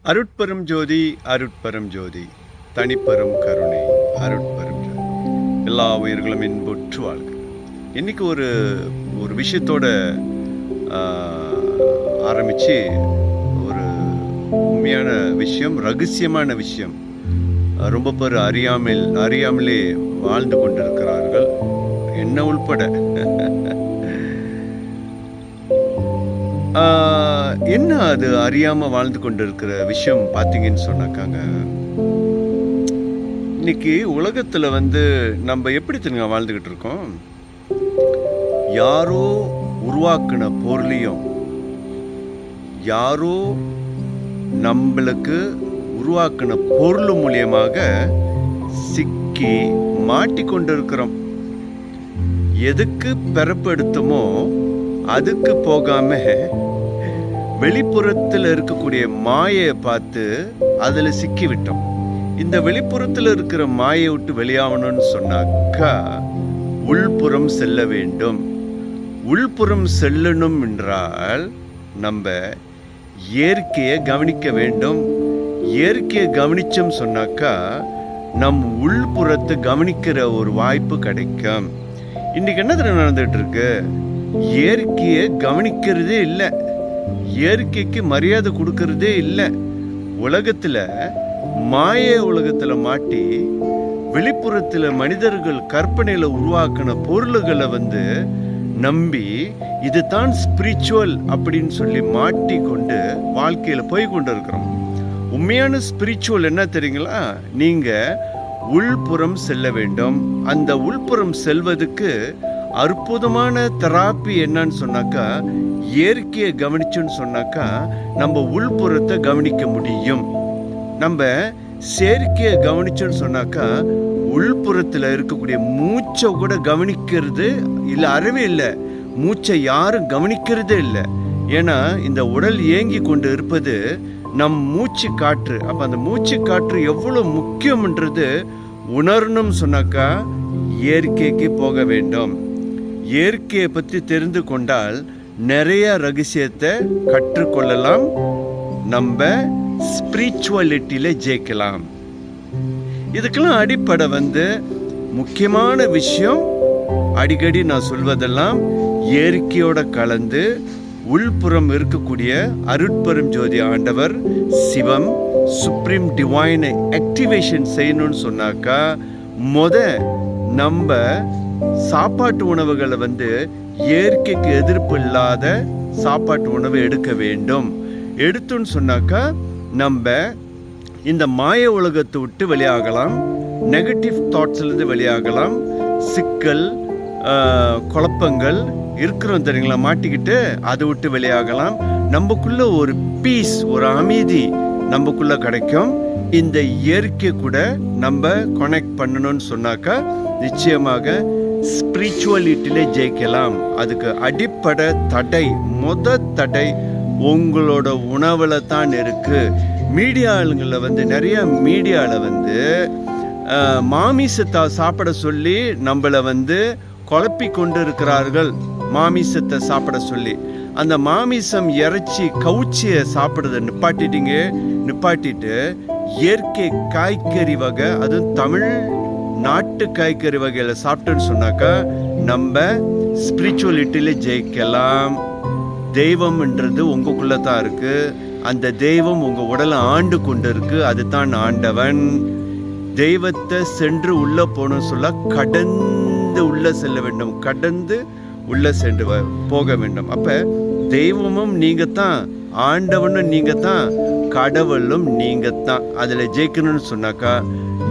அருட்பெரும் ஜோதி அருட்பெரும் ஜோதி தனிப்பெரும் கருணை அருட்பெரும் ஜோதி எல்லா உயிர்களும் இன்புற்று வாழ்க. இன்னைக்கு ஒரு ஒரு விஷயத்தோட ஆரம்பித்து ஒரு உண்மையான விஷயம், ரகசியமான விஷயம். ரொம்ப பேர் அறியாமலே வாழ்ந்து கொண்டிருக்கிறார்கள், என்ன உள்பட. என்ன அது அறியாமல் வாழ்ந்து கொண்டு இருக்கிற விஷயம் பார்த்தீங்கன்னு சொன்னாக்காங்க, இன்னைக்கு உலகத்தில் நம்ம எப்படி தெரியுங்க வாழ்ந்துக்கிட்டு இருக்கோம்? யாரோ உருவாக்கின பொருளையும் யாரோ நம்மளுக்கு உருவாக்கின பொருள் மூலியமாக சிக்கி மாட்டிக்கொண்டு இருக்கிறோம். எதுக்கு பிறப்பெடுத்தமோ அதுக்கு போகாம வெளிப்புறத்தில் இருக்கக்கூடிய மாயை பார்த்து அதில் சிக்கி விட்டோம். இந்த வெளிப்புறத்தில் இருக்கிற மாயை விட்டு வெளியாகணும்னு சொன்னாக்கா உள்புறம் செல்ல வேண்டும். உள்புறம் செல்லணும் என்றால் நம்ம இயற்கையை கவனிக்க வேண்டும். இயற்கையை கவனிச்சோம் சொன்னாக்கா நம் உள்புறத்தை கவனிக்கிற ஒரு வாய்ப்பு கிடைக்கும். இன்னைக்கு என்ன நடந்துட்டு இருக்கு? இயற்கையை கவனிக்கிறதே இல்லை, இயற்கைக்கு மரியாதை கொடுக்கறதே இல்லை. உலகத்துல மாய உலகத்துல மாட்டி வெளிப்புறத்துல மனிதர்கள் கற்பனையில உருவாக்கின பொருள்களை நம்பி இதுதான் ஸ்பிரிச்சுவல் அப்படின்னு சொல்லி மாட்டி கொண்டு வாழ்க்கையில போய் கொண்டு இருக்கிறோம். உண்மையான ஸ்பிரிச்சுவல் என்ன தெரியுங்களா? நீங்க உள்புறம் செல்ல வேண்டும். அந்த உள்புறம் செல்வதுக்கு அற்புதமான தெராப்பி என்னன்னு சொன்னாக்கா, இயற்கையை கவனிச்சுன்னு சொன்னாக்கா நம்ம உள்புறத்தை கவனிக்க முடியும். நம்ம செயற்கையை கவனிச்சோன்னு சொன்னாக்கா உள்புறத்தில் இருக்கக்கூடிய மூச்சை கூட கவனிக்கிறது இல்லை, அறவே இல்லை. மூச்சை யாரும் கவனிக்கிறதே இல்லை. ஏன்னா இந்த உடல் ஏங்கி கொண்டு இருப்பது நம் மூச்சு காற்று. அப்போ அந்த மூச்சு காற்று எவ்வளோ முக்கியம்ன்றது உணரணும் சொன்னாக்கா இயற்கைக்கு போக வேண்டும். இயற்கையை பற்றி தெரிந்து கொண்டால் நிறைய ரகசியத்தை கற்றுக்கொள்ளலாம். நம்ம ஸ்பிரிச்சுவலிட்டியில ஜெயிக்கலாம். இதுக்கெல்லாம் அடிப்படை முக்கியமான விஷயம், அடிக்கடி நான் சொல்வதெல்லாம் இயற்கையோட கலந்து உள்புறம் இருக்கக்கூடிய அருட்பெரும் ஜோதி ஆண்டவர் சிவம் சுப்ரீம் டிவைனை ஆக்டிவேஷன் செய்யணும்னு சொன்னாக்கா நம்ம சாப்பாட்டு உணவுகளை இயற்கைக்கு எதிர்ப்பு இல்லாத சாப்பாட்டு உணவு எடுக்க வேண்டும். எடுத்துன்னு சொன்னாக்கா நம்ம இந்த மாய உலகத்தை விட்டு வெளியாகலாம், நெகட்டிவ் தாட்ஸ்லேருந்து வெளியாகலாம். சிக்கல் குழப்பங்கள் இருக்கிறோம் தெரியுங்களா, மாட்டிக்கிட்டு அதை விட்டு வெளியாகலாம். நமக்குள்ள ஒரு பீஸ், ஒரு அமைதி நமக்குள்ள கிடைக்கும். இந்த இயற்கை கூட நம்ம கனெக்ட் பண்ணணும்னு சொன்னாக்கா நிச்சயமாக ஸ்பிரிச்சுவலிட்டியில ஜெயிக்கலாம். அதுக்கு அடிப்படை தடை, தடை உங்களோட உணவுல தான் இருக்கு. மீடியாளுங்களை நிறைய மீடியாவில் மாமிசத்தை சாப்பிட சொல்லி நம்மளை குழப்பி கொண்டு இருக்கிறார்கள். மாமிசத்தை சாப்பிட சொல்லி அந்த மாமிசம் இறைச்சி கவுச்சியை சாப்பிட்றத நிப்பாட்டிட்டு இயற்கை காய்கறி வகை, அதுவும் தமிழ் நாட்டு காய்கறி வகையில் சாப்பிட்டோன்னு சொன்னாக்கா நம்ம ஸ்பிரிச்சுவலிட்டியில ஜெயிக்கலாம். தெய்வம்ன்றது உங்களுக்குள்ள தான் இருக்கு. அந்த தெய்வம் உங்க உடலை ஆண்டு கொண்டு இருக்கு. அதுதான் ஆண்டவன். தெய்வத்தை சென்று உள்ள போகணும்னு சொல்ல கடந்து உள்ள செல்ல வேண்டும், கடந்து உள்ள சென்று போக வேண்டும். அப்ப தெய்வமும் நீங்க தான், ஆண்டவனும் நீங்க தான், கடவுளும் நீங்க தான். அதுல ஜெயிக்கணும்னு சொன்னாக்கா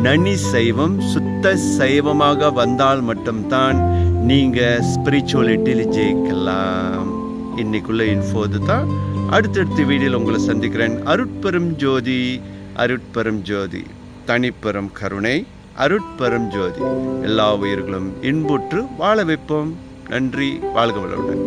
நனி சைவம் சுத்த சைவமாக வந்தால் மட்டும்தான் நீங்க ஸ்பிரிச்சுவலிட்டியில் ஜெயிக்கலாம். இன்னைக்குள்ள இன்ஃபோ தான். அடுத்தடுத்த வீடியோவில் உங்களை சந்திக்கிறேன். அருட்பெரும் ஜோதி அருட்பெரும் ஜோதி தனிப்பெரும் கருணை அருட்பெரும் ஜோதி. எல்லா உயிர்களும் இன்புற்று வாழ வைப்போம். நன்றி. வாழ்க வளமுடன்.